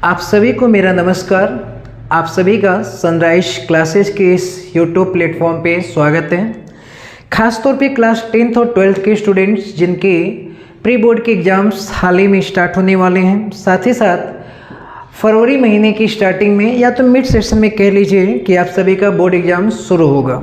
आप सभी को मेरा नमस्कार। आप सभी का सनराइज क्लासेस के इस यूट्यूब प्लेटफॉर्म पे स्वागत है। ख़ास तौर पे क्लास 10th और 12th के स्टूडेंट्स जिनके प्री बोर्ड के एग्ज़ाम्स हाल ही में स्टार्ट होने वाले हैं, साथ ही साथ फरवरी महीने की स्टार्टिंग में या तो मिड सेशन में कह लीजिए कि आप सभी का बोर्ड एग्ज़ाम शुरू होगा।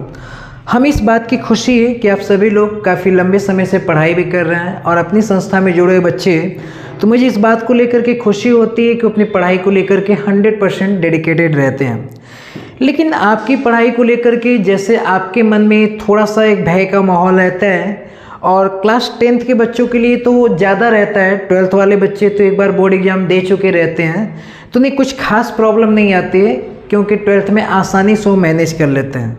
हमें इस बात की खुशी है कि आप सभी लोग काफ़ी लंबे समय से पढ़ाई भी कर रहे हैं और अपनी संस्था में जुड़े हुए बच्चे, तो मुझे इस बात को लेकर के खुशी होती है कि अपनी पढ़ाई को लेकर के 100% डेडिकेटेड रहते हैं। लेकिन आपकी पढ़ाई को लेकर के जैसे आपके मन में थोड़ा सा एक भय का माहौल रहता है, और क्लास 10th के बच्चों के लिए तो वो ज़्यादा रहता है। 12th वाले बच्चे तो एक बार बोर्ड एग्ज़ाम दे चुके रहते हैं, तो उन्हें कुछ खास प्रॉब्लम नहीं आती है क्योंकि 12th में आसानी से वो मैनेज कर लेते हैं।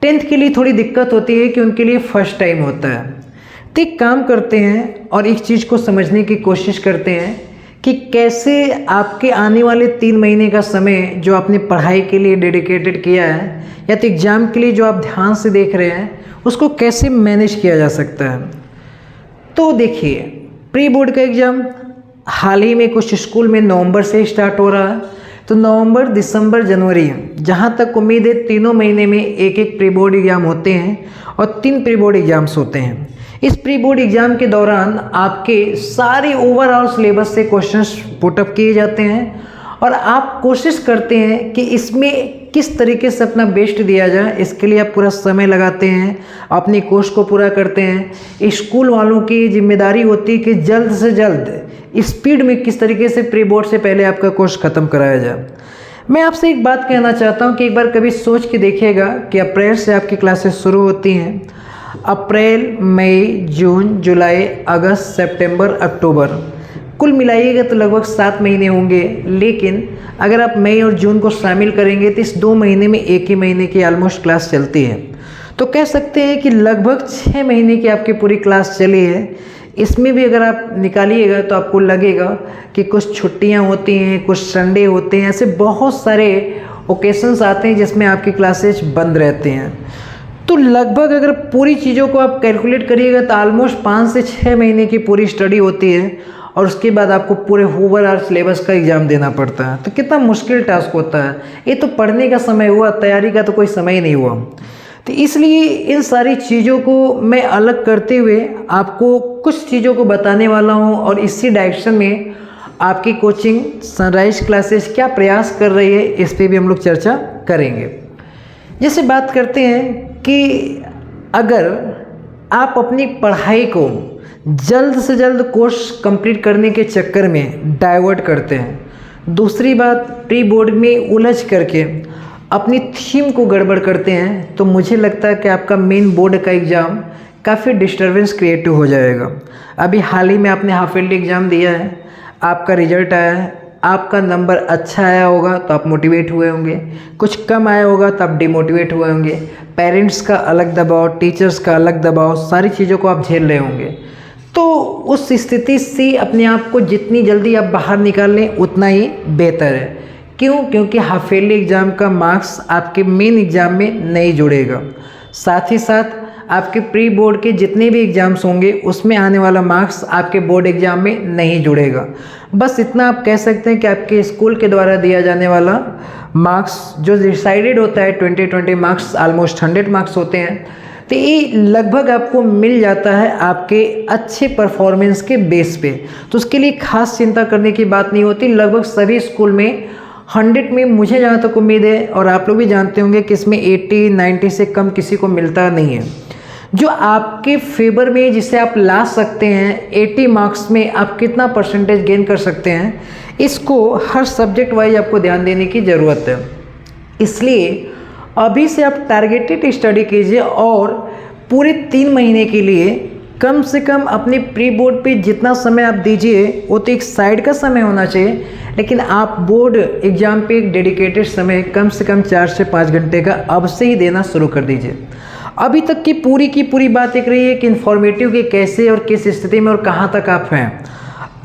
10th के लिए थोड़ी दिक्कत होती है कि उनके लिए फर्स्ट टाइम होता है। तो एक काम करते हैं और एक चीज़ को समझने की कोशिश करते हैं कि कैसे आपके आने वाले 3 महीने का समय जो आपने पढ़ाई के लिए डेडिकेटेड किया है या तो एग्ज़ाम के लिए जो आप ध्यान से देख रहे हैं, उसको कैसे मैनेज किया जा सकता है। तो देखिए, प्री बोर्ड का एग्ज़ाम हाल ही में कुछ स्कूल में नवंबर से स्टार्ट हो रहा है, तो नवंबर, दिसंबर, जनवरी, जहाँ तक उम्मीद है 3 महीने में एक एक प्री बोर्ड एग्ज़ाम होते हैं और 3 प्री बोर्ड एग्ज़ाम्स होते हैं। इस प्री बोर्ड एग्ज़ाम के दौरान आपके सारे ओवरऑल सिलेबस से क्वेश्चंस पुटअप किए जाते हैं और आप कोशिश करते हैं कि इसमें किस तरीके से अपना बेस्ट दिया जाए। इसके लिए आप पूरा समय लगाते हैं, अपनी कोर्स को पूरा करते हैं। स्कूल वालों की जिम्मेदारी होती है कि जल्द से जल्द स्पीड में किस तरीके से प्री बोर्ड से पहले आपका कोर्स ख़त्म कराया जाए। मैं आपसे एक बात कहना चाहता हूं कि एक बार कभी सोच के देखिएगा कि अप्रैल से आपकी क्लासेस शुरू होती हैं। अप्रैल, मई, जून, जुलाई, अगस्त, सितंबर, अक्टूबर, कुल मिलाइएगा तो लगभग 7 महीने होंगे। लेकिन अगर आप मई और जून को शामिल करेंगे तो इस 2 महीने में एक ही महीने की ऑलमोस्ट क्लास चलती है। तो कह सकते हैं कि लगभग 6 महीने की आपकी पूरी क्लास चली है। इसमें भी अगर आप निकालिएगा तो आपको लगेगा कि कुछ छुट्टियां होती हैं, कुछ संडे होते हैं, ऐसे बहुत सारे ओकेशंस आते हैं जिसमें आपकी क्लासेस बंद रहते हैं। तो लगभग अगर पूरी चीज़ों को आप कैलकुलेट करिएगा तो ऑलमोस्ट 5 से 6 महीने की पूरी स्टडी होती है और उसके बाद आपको पूरे ओवरऑल सिलेबस का एग्ज़ाम देना पड़ता है। तो कितना मुश्किल टास्क होता है। ये तो पढ़ने का समय हुआ, तैयारी का तो कोई समय ही नहीं हुआ। तो इसलिए इन सारी चीज़ों को मैं अलग करते हुए आपको कुछ चीज़ों को बताने वाला हूँ और इसी डायरेक्शन में आपकी कोचिंग सनराइज क्लासेस क्या प्रयास कर रही है, इस पर भी हम लोग चर्चा करेंगे। जैसे बात करते हैं कि अगर आप अपनी पढ़ाई को जल्द से जल्द कोर्स कंप्लीट करने के चक्कर में डाइवर्ट करते हैं, दूसरी बात प्री बोर्ड में उलझ करके अपनी थीम को गड़बड़ करते हैं, तो मुझे लगता है कि आपका मेन बोर्ड का एग्ज़ाम काफ़ी डिस्टर्बेंस क्रिएटिव हो जाएगा। अभी हाल ही में आपने हाफ ईयरली एग्ज़ाम दिया है, आपका रिजल्ट आया है, आपका नंबर अच्छा आया होगा तो आप मोटिवेट हुए होंगे, कुछ कम आया होगा तो आप डिमोटिवेट हुए होंगे। पेरेंट्स का अलग दबाव, टीचर्स का अलग दबाव, सारी चीज़ों को आप झेल रहे होंगे। तो उस स्थिति से अपने आप को जितनी जल्दी आप बाहर निकाल लें उतना ही बेहतर है। क्यों? क्योंकि हाफ ईयरली एग्ज़ाम का मार्क्स आपके मेन एग्ज़ाम में नहीं जुड़ेगा। साथ ही साथ आपके प्री बोर्ड के जितने भी एग्ज़ाम्स होंगे उसमें आने वाला मार्क्स आपके बोर्ड एग्ज़ाम में नहीं जुड़ेगा। बस इतना आप कह सकते हैं कि आपके स्कूल के द्वारा दिया जाने वाला मार्क्स जो डिसाइडेड होता है 20 मार्क्स, ऑलमोस्ट 100 मार्क्स होते हैं, तो ये लगभग आपको मिल जाता है आपके अच्छे परफॉर्मेंस के बेस पे। तो उसके लिए खास चिंता करने की बात नहीं होती। लगभग सभी स्कूल में 100 में मुझे जहाँ तक उम्मीद है, और आप लोग भी जानते होंगे कि इसमें 80, 90 से कम किसी को मिलता नहीं है। जो आपके फेवर में जिसे आप ला सकते हैं, 80 मार्क्स में आप कितना परसेंटेज गेन कर सकते हैं, इसको हर सब्जेक्ट वाइज आपको ध्यान देने की ज़रूरत है। इसलिए अभी से आप टारगेटेड स्टडी कीजिए और पूरे 3 महीने के लिए कम से कम अपने प्री बोर्ड पे जितना समय आप दीजिए वो तो एक साइड का समय होना चाहिए, लेकिन आप बोर्ड एग्ज़ाम पे एक डेडिकेटेड समय कम से कम 4 से 5 घंटे का अब से ही देना शुरू कर दीजिए। अभी तक की पूरी बात एक रही है कि इन्फॉर्मेटिव के कैसे और किस स्थिति में और कहाँ तक आप हैं।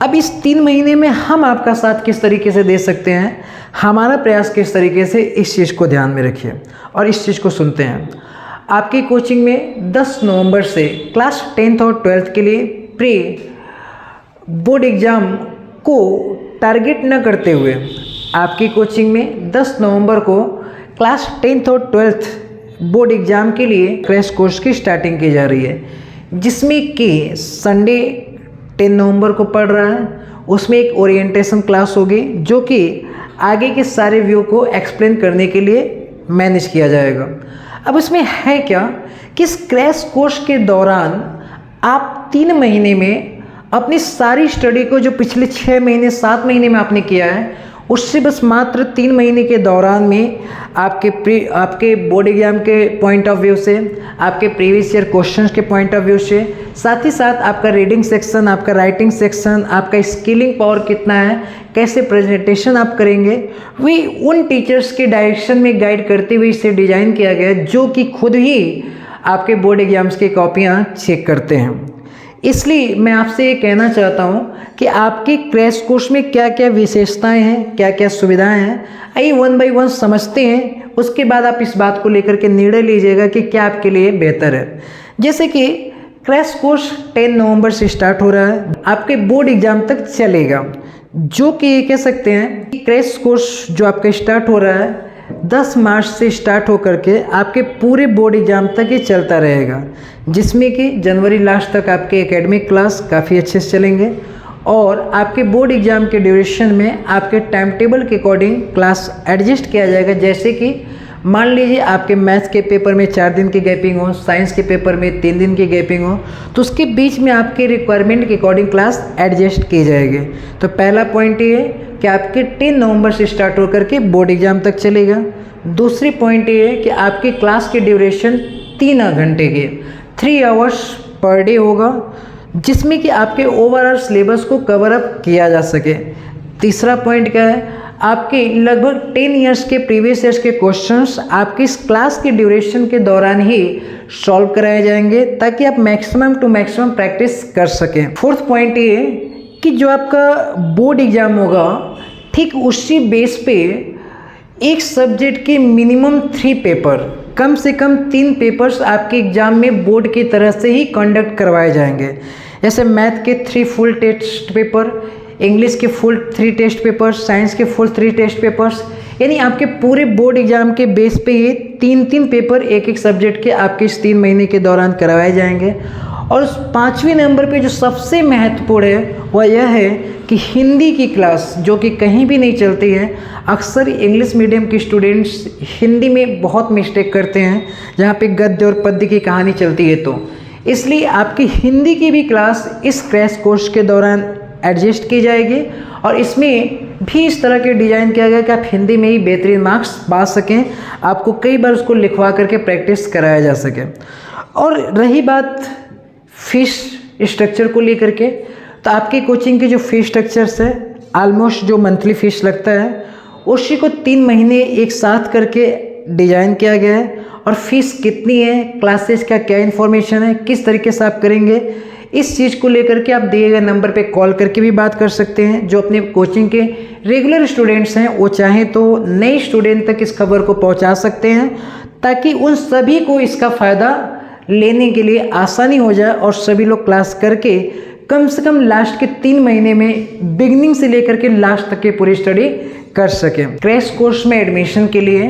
अब इस 3 महीने में हम आपका साथ किस तरीके से दे सकते हैं, हमारा प्रयास किस तरीके से, इस चीज़ को ध्यान में रखिए और इस चीज़ को सुनते हैं। आपकी कोचिंग में 10 नवंबर से क्लास 10th और 12th के लिए प्री बोर्ड एग्ज़ाम को टारगेट न करते हुए आपकी कोचिंग में 10 नवंबर को क्लास 10th और 12th बोर्ड एग्ज़ाम के लिए क्रैश कोर्स की स्टार्टिंग की जा रही है, जिसमें कि संडे 10 नवंबर को पड़ रहा है। उसमें एक ओरिएंटेशन क्लास होगी जो कि आगे के सारे व्यू को एक्सप्लेन करने के लिए मैनेज किया जाएगा। अब इसमें है क्या कि इस क्रैश कोर्स के दौरान आप 3 महीने में अपनी सारी स्टडी को जो पिछले 6 महीने 7 महीने में आपने किया है उससे बस मात्र 3 महीने के दौरान में आपके बोर्ड एग्जाम के पॉइंट ऑफ व्यू से, आपके प्रीवियस ईयर क्वेश्चंस के पॉइंट ऑफ व्यू से, साथ ही साथ आपका रीडिंग सेक्शन, आपका राइटिंग सेक्शन, आपका स्किलिंग पावर कितना है, कैसे प्रेजेंटेशन आप करेंगे, वे उन टीचर्स के डायरेक्शन में गाइड करते हुए इसे डिज़ाइन किया गया है जो कि खुद ही आपके बोर्ड एग्जाम्स की कॉपियाँ चेक करते हैं। इसलिए मैं आपसे ये कहना चाहता हूँ कि आपके क्रैश कोर्स में क्या क्या विशेषताएं हैं, क्या क्या सुविधाएं हैं, आइए 1 बाय 1 समझते हैं। उसके बाद आप इस बात को लेकर के निर्णय लीजिएगा कि क्या आपके लिए बेहतर है। जैसे कि क्रैश कोर्स 10 नवंबर से स्टार्ट हो रहा है, आपके बोर्ड एग्जाम तक चलेगा, जो कि ये कह सकते हैं कि क्रैश कोर्स जो आपका स्टार्ट हो रहा है 10 मार्च से स्टार्ट होकर के आपके पूरे बोर्ड एग्ज़ाम तक ये चलता रहेगा, जिसमें कि जनवरी लास्ट तक आपके एकेडमिक क्लास काफ़ी अच्छे से चलेंगे और आपके बोर्ड एग्ज़ाम के ड्यूरेशन में आपके टाइम टेबल के अकॉर्डिंग क्लास एडजस्ट किया जाएगा। जैसे कि मान लीजिए आपके मैथ्स के पेपर में 4 दिन की गैपिंग हो, साइंस के पेपर में 3 दिन की गैपिंग हो, तो उसके बीच में आपके रिक्वायरमेंट के अकॉर्डिंग क्लास एडजस्ट की जाएगी। तो पहला पॉइंट ये है कि आपके 10 नवंबर से स्टार्ट होकर के बोर्ड एग्ज़ाम तक चलेगा। दूसरी पॉइंट ये है कि आपकी क्लास की ड्यूरेशन 3 घंटे की 3 आवर्स पर डे होगा, जिसमें कि आपके ओवरऑल सिलेबस को कवर अप किया जा सके। तीसरा पॉइंट क्या है, आपके लगभग 10 इयर्स के प्रीवियस ईयर्स के क्वेश्चंस आपकी इस क्लास के ड्यूरेशन के दौरान ही सॉल्व कराए जाएंगे ताकि आप मैक्सिमम टू मैक्सिमम प्रैक्टिस कर सकें। फोर्थ पॉइंट ये कि जो आपका बोर्ड एग्ज़ाम होगा ठीक उसी बेस पे एक सब्जेक्ट के मिनिमम 3 पेपर, कम से कम 3 पेपर्स आपके एग्ज़ाम में बोर्ड की तरह से ही कंडक्ट करवाए जाएंगे। जैसे मैथ के 3 फुल टेस्ट पेपर, इंग्लिश के फुल 3 टेस्ट पेपर्स, साइंस के फुल 3 टेस्ट पेपर्स, यानी आपके पूरे बोर्ड एग्ज़ाम के बेस पे ये 3 पेपर एक सब्जेक्ट के आपके इस 3 महीने के दौरान करवाए जाएंगे। और उस 5वें नंबर पे जो सबसे महत्वपूर्ण है वह यह है कि हिंदी की क्लास जो कि कहीं भी नहीं चलती है। अक्सर इंग्लिश मीडियम के स्टूडेंट्स हिंदी में बहुत मिस्टेक करते हैं जहाँ पे गद्य और पद्य की कहानी चलती है, तो इसलिए आपकी हिंदी की भी क्लास इस क्रैश कोर्स के दौरान एडजस्ट की जाएगी और इसमें भी इस तरह के डिज़ाइन किया गया कि आप हिंदी में ही बेहतरीन मार्क्स पा सकें, आपको कई बार उसको लिखवा करके प्रैक्टिस कराया जा सके। और रही बात फीस स्ट्रक्चर को लेकर के, तो आपकी कोचिंग की जो फीस स्ट्रक्चर्स है ऑलमोस्ट जो मंथली फीस लगता है उसी को 3 महीने एक साथ करके डिज़ाइन किया गया है। और फीस कितनी है, क्लासेस का क्या इन्फॉर्मेशन है, किस तरीके से आप करेंगे, इस चीज़ को लेकर के आप दिए गए नंबर पे कॉल करके भी बात कर सकते हैं। जो अपने कोचिंग के रेगुलर स्टूडेंट्स हैं वो चाहें तो नए स्टूडेंट तक इस खबर को पहुंचा सकते हैं ताकि उन सभी को इसका फ़ायदा लेने के लिए आसानी हो जाए और सभी लोग क्लास करके कम से कम लास्ट के 3 महीने में बिगनिंग से लेकर के लास्ट तक की पूरी स्टडी कर सकें। क्रैश कोर्स में एडमिशन के लिए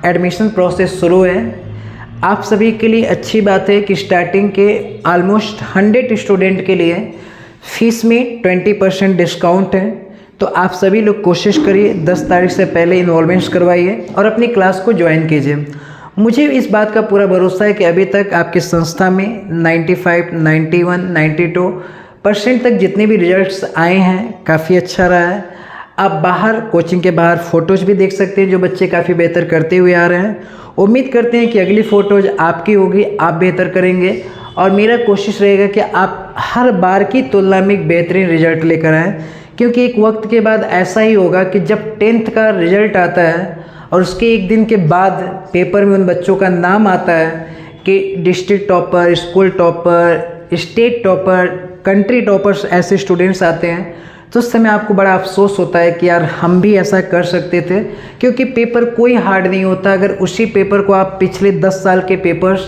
एडमिशन प्रोसेस शुरू है। आप सभी के लिए अच्छी बात है कि स्टार्टिंग के ऑलमोस्ट 100 स्टूडेंट के लिए फ़ीस में 20% डिस्काउंट है। तो आप सभी लोग कोशिश करिए 10 तारीख से पहले इन्वॉल्वमेंट्स करवाइए और अपनी क्लास को ज्वाइन कीजिए। मुझे इस बात का पूरा भरोसा है कि अभी तक आपकी संस्था में 95, 91, 92% तक जितने भी रिजल्ट्स आए हैं काफ़ी अच्छा रहा है। आप बाहर कोचिंग के बाहर फ़ोटोज़ भी देख सकते हैं जो बच्चे काफ़ी बेहतर करते हुए आ रहे हैं। उम्मीद करते हैं कि अगली फ़ोटोज़ आपकी होगी, आप बेहतर करेंगे और मेरा कोशिश रहेगा कि आप हर बार की तुलना में एक बेहतरीन रिजल्ट लेकर आएँ, क्योंकि एक वक्त के बाद ऐसा ही होगा कि जब 10th का रिजल्ट आता है और उसके एक दिन के बाद पेपर में उन बच्चों का नाम आता है कि district topper, school topper, state topper, country toppers ऐसे स्टूडेंट्स आते हैं, तो उस समय आपको बड़ा अफसोस होता है कि यार हम भी ऐसा कर सकते थे। क्योंकि पेपर कोई हार्ड नहीं होता। अगर उसी पेपर को आप पिछले 10 साल के पेपर्स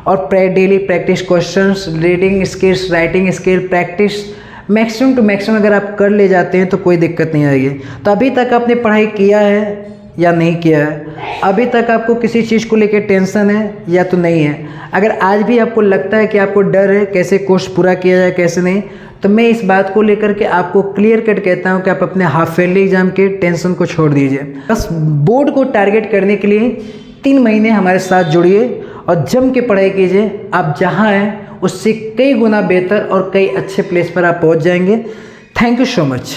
और daily practice questions, reading skills, writing skill practice maximum to maximum अगर आप कर ले जाते हैं तो कोई दिक्कत नहीं आएगी। तो अभी तक आपने पढ़ाई किया है या नहीं किया है, अभी तक आपको किसी चीज़ को लेकर टेंशन है या तो नहीं है। अगर आज भी आपको लगता है कि आपको डर है कैसे कोर्स पूरा किया जाए कैसे नहीं, तो मैं इस बात को लेकर के आपको क्लियर कट कहता हूं कि आप अपने हाफ ईयरली एग्जाम के टेंशन को छोड़ दीजिए। बस बोर्ड को टारगेट करने के लिए 3 महीने हमारे साथ जुड़िए और जम के पढ़ाई कीजिए। आप जहां हैं उससे कई गुना बेहतर और कई अच्छे प्लेस पर आप पहुंच जाएंगे। Thank you so much.